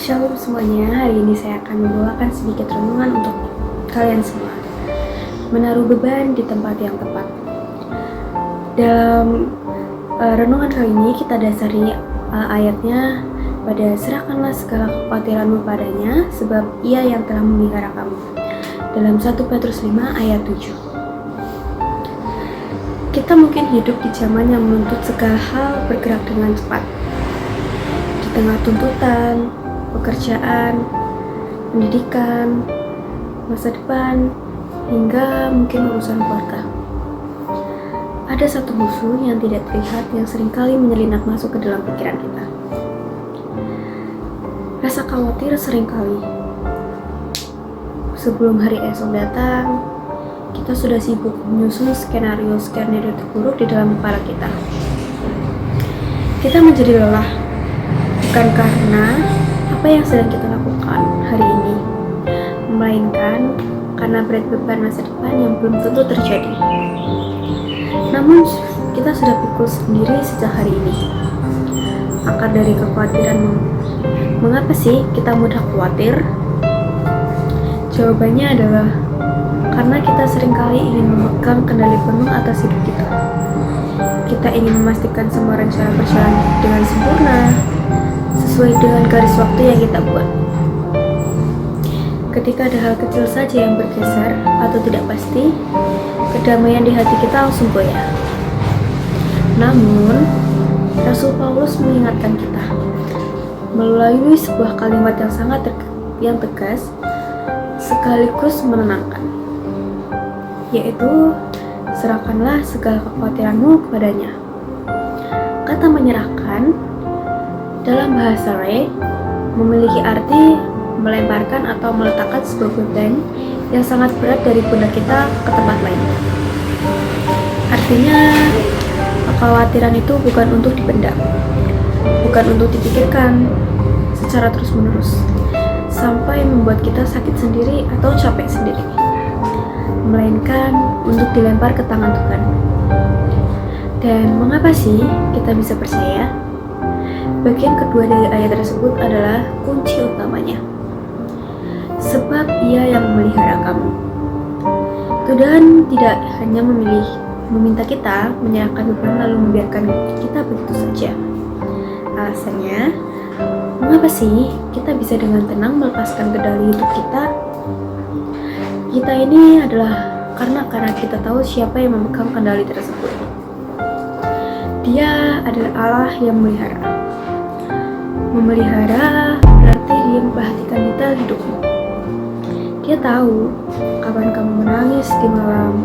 Shalom semuanya, hari ini saya akan membawakan sedikit renungan untuk kalian semua. Menaruh beban di tempat yang tepat. Dalam renungan kali ini kita dasari ayatnya pada serahkanlah segala kekhawatiranmu padanya, sebab ia yang telah memelihara kamu. Dalam 1 Petrus 5 ayat 7. Kita mungkin hidup di zaman yang menuntut segala hal bergerak dengan cepat. Di tengah tuntutan, pekerjaan, pendidikan, masa depan, hingga mungkin urusan keluarga. Ada satu musuh yang tidak terlihat yang seringkali menyelinap masuk ke dalam pikiran kita. Rasa khawatir seringkali. Sebelum hari esok datang, kita sudah sibuk menyusun skenario terburuk di dalam kepala kita. Kita menjadi lelah, bukan karena apa yang sedang kita lakukan hari ini, melainkan karena berat beban masa depan yang belum tentu terjadi. Namun, kita sudah pikul sendiri sejak hari ini. Akar dari kekhawatiran, mengapa sih kita mudah khawatir? Jawabannya adalah karena kita seringkali ingin memegang kendali penuh atas hidup kita. Kita ingin memastikan semua rencana berjalan dengan sempurna, sesuai dengan garis waktu yang kita buat. Ketika ada hal kecil saja yang bergeser atau tidak pasti, kedamaian di hati kita langsung goyah. Namun, Rasul Paulus mengingatkan kita melalui sebuah kalimat yang sangat tegas sekaligus menenangkan, yaitu serahkanlah segala kekhawatiranmu kepadanya. Kata menyerahkan dalam bahasa Ray memiliki arti melemparkan atau meletakkan sebuah beban yang sangat berat dari pundak kita ke tempat lain. Artinya, kekhawatiran itu bukan untuk dipendam, bukan untuk dipikirkan secara terus-menerus sampai membuat kita sakit sendiri atau capek sendiri, melainkan untuk dilempar ke tangan Tuhan. Dan mengapa sih kita bisa percaya? Bagian kedua dari ayat tersebut adalah kunci utamanya. Sebab ia yang memelihara kamu. Tuhan tidak hanya meminta kita menyerahkan beban lalu membiarkan kita begitu saja. Alasannya, mengapa sih kita bisa dengan tenang melepaskan kendali hidup kita? Kita ini adalah karena kita tahu siapa yang memegang kendali tersebut. Dia adalah Allah yang memelihara. Memelihara berarti dia memperhatikan detail hidupmu. Dia tahu kapan kamu menangis di malam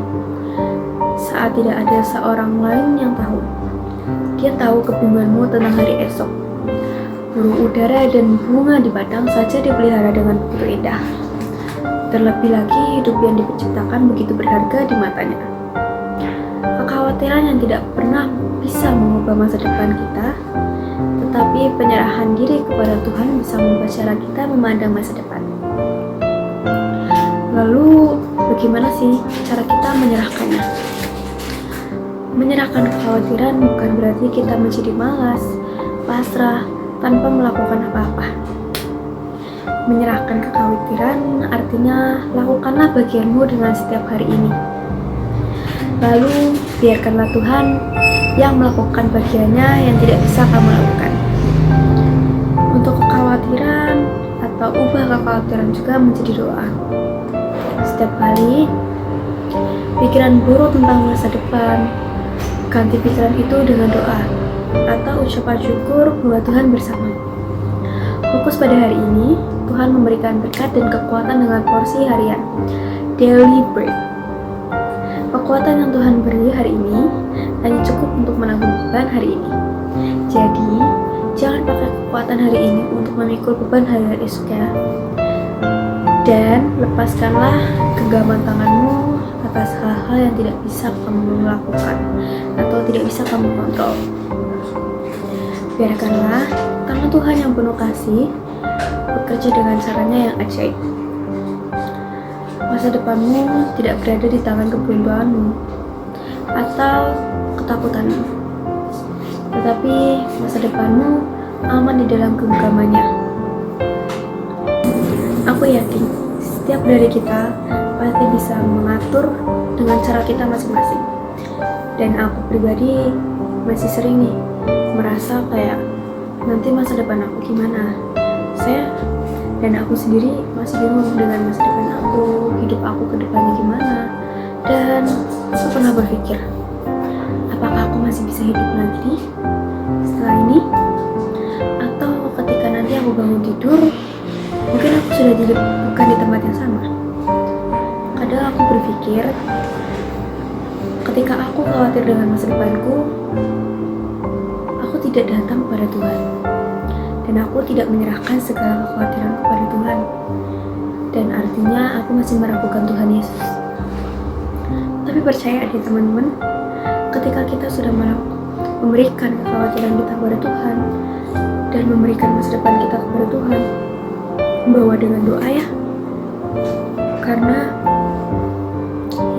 saat tidak ada seorang lain yang tahu. Dia tahu kebingunganmu tentang hari esok. Burung udara dan bunga di padang saja dipelihara dengan begitu indah. Terlebih lagi hidup yang diciptakan begitu berharga di matanya. Kekhawatiran yang tidak pernah bisa mengubah masa depan kita, tetapi penyerahan diri kepada Tuhan bisa membuat cara kita memandang masa depan. Lalu, bagaimana sih cara kita menyerahkannya? Menyerahkan kekhawatiran bukan berarti kita menjadi malas, pasrah, tanpa melakukan apa-apa. Menyerahkan kekhawatiran artinya lakukanlah bagianmu dengan setiap hari ini. Lalu, biarkanlah Tuhan yang melakukan bagiannya yang tidak bisa kamu lakukan. Untuk kekhawatiran atau ubah kekhawatiran juga menjadi doa. Setiap kali pikiran buruk tentang masa depan, ganti pikiran itu dengan doa atau ucapan syukur bahwa Tuhan bersama. Fokus pada hari ini, Tuhan memberikan berkat dan kekuatan dengan porsi harian, daily bread. Kekuatan yang Tuhan beri hari ini hanya cukup untuk menanggung beban hari ini. Jadi, jangan pakai kekuatan hari ini untuk memikul beban hari esoknya. Dan lepaskanlah genggaman tanganmu atas hal-hal yang tidak bisa kamu lakukan atau tidak bisa kamu kontrol. Biarkanlah tangan Tuhan yang penuh kasih bekerja dengan caranya yang ajaib. Masa depanmu tidak berada di tangan keberuntunganmu atau ketakutanmu, tetapi masa depanmu aman di dalam genggamannya. yakin setiap dari kita pasti bisa mengatur dengan cara kita masing-masing. Dan aku pribadi masih sering nih merasa kayak nanti masa depan aku gimana. Saya dan aku sendiri masih bingung dengan masa depan aku, hidup aku ke depannya gimana. Dan aku pernah berpikir, apakah aku masih bisa hidup nanti setelah ini? Atau ketika nanti aku bangun tidur, mungkin aku sudah bukan di tempat yang sama. Kadang aku berpikir, ketika aku khawatir dengan masa depanku, aku tidak datang kepada Tuhan. Dan aku tidak menyerahkan segala kekhawatiran kepada Tuhan. Dan artinya aku masih meragukan Tuhan Yesus. Tapi percaya deh teman-teman, ketika kita sudah memberikan kekhawatiran kita kepada Tuhan dan memberikan masa depan kita kepada Tuhan, bawa dengan doa ya. Karena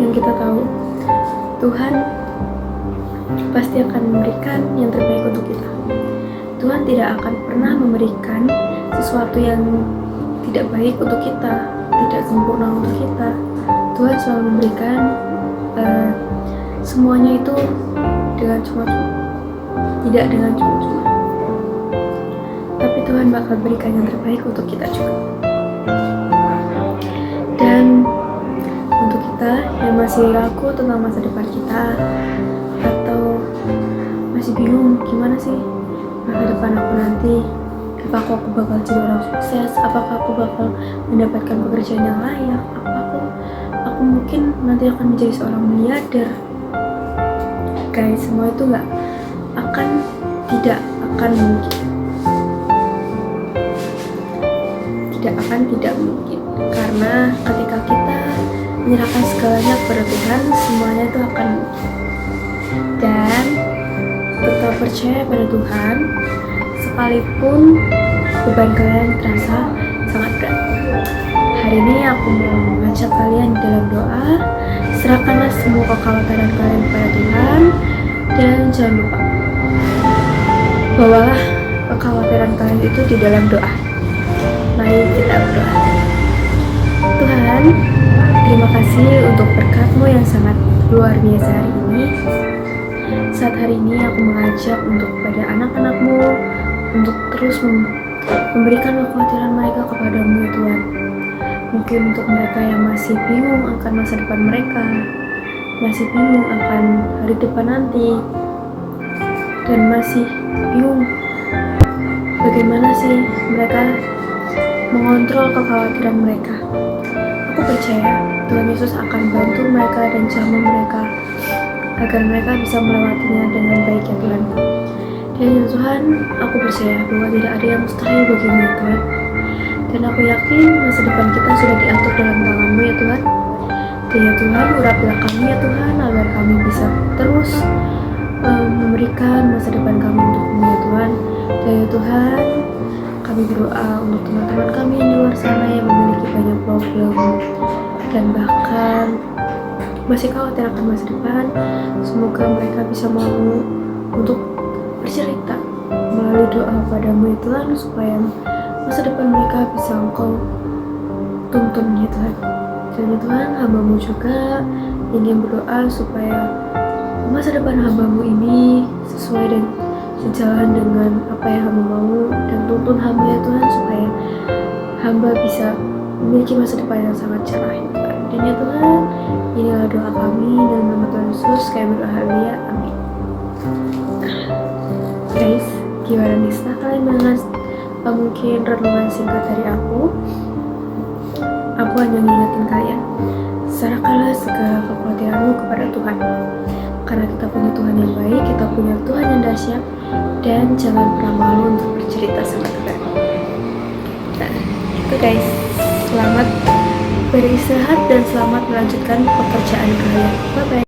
yang kita tahu, Tuhan pasti akan memberikan yang terbaik untuk kita. Tuhan tidak akan pernah memberikan sesuatu yang tidak baik untuk kita, tidak sempurna untuk kita. Tuhan selalu memberikan semuanya itu dengan cuma-cuma, tidak dengan cuma-cuma. Tapi Tuhan bakal berikan yang terbaik untuk kita juga. Dan untuk kita yang masih ragu tentang masa depan kita, atau masih bingung gimana sih masa depan aku nanti, apakah aku bakal jadi orang sukses, apakah aku bakal mendapatkan pekerjaan yang layak, aku mungkin nanti akan menjadi seorang miliarder. Guys, semua itu tidak akan mungkin. Tidak mungkin. Karena ketika kita menyerahkan segalanya kepada Tuhan, semuanya itu akan mungkin. Dan tetap percaya pada Tuhan, sekalipun beban kalian terasa sangat berat. Hari ini aku mau mengajak kalian dalam doa. Serahkanlah semua kekhawatiran kalian kepada Tuhan. Dan jangan lupa, bawalah kekhawatiran kalian itu di dalam doa. Mari kita berdoa. Tuhan, terima kasih untuk berkat-Mu yang sangat luar biasa hari ini. Saat hari ini aku mengajak untuk kepada anak-anak-Mu untuk terus memberikan kekhawatiran mereka kepada-Mu ya Tuhan. Mungkin untuk mereka yang masih bingung akan masa depan mereka, masih bingung akan hari depan nanti, dan masih bingung bagaimana sih mereka mengontrol kekhawatiran mereka. Aku percaya Tuhan Yesus akan bantu mereka dan jamah mereka agar mereka bisa melewatinya dengan baik ya Tuhan. Dan ya Tuhan, aku percaya bahwa tidak ada yang mustahil bagimu ya Tuhan. Dan aku yakin masa depan kita sudah diatur dalam tangan-Mu ya Tuhan. Dan ya Tuhan, urapilah kami ya Tuhan, agar kami bisa terus memberikan masa depan kami untuk-Mu ya Tuhan. Dan ya Tuhan, kami berdoa untuk teman-teman kami yang di luar sana yang memiliki banyak problem dan bahkan masih khawatir akan masa depan. Semoga mereka bisa mau untuk bercerita melalui doa padamu ya Tuhan, supaya masa depan mereka bisa Engkau tuntun ya Tuhan. Dan ya Tuhan, hamba-Mu juga ingin berdoa supaya masa depan hamba-Mu ini sesuai dan sejalan dengan apa yang hamba mau, dan tuntun hamba ya Tuhan, supaya hamba bisa memiliki masa depan yang sangat cerah ya Tuhan. Dan ya Tuhan, inilah doa kami dalam nama Tuhan Yesus, kami berdoa haleluya, amin. Guys, gimana nih setelah kalian mendengar mungkin renungan singkat dari aku hanya ngingetin kalian, serahkanlah segala kekhawatiranmu kepada Tuhan, karena kita punya Tuhan yang baik, kita punya Tuhan yang dahsyat. Dan jangan pernah malu untuk bercerita sama Tuhan. Nah, itu guys, selamat beristirahat dan selamat melanjutkan pekerjaan kalian. Bye bye.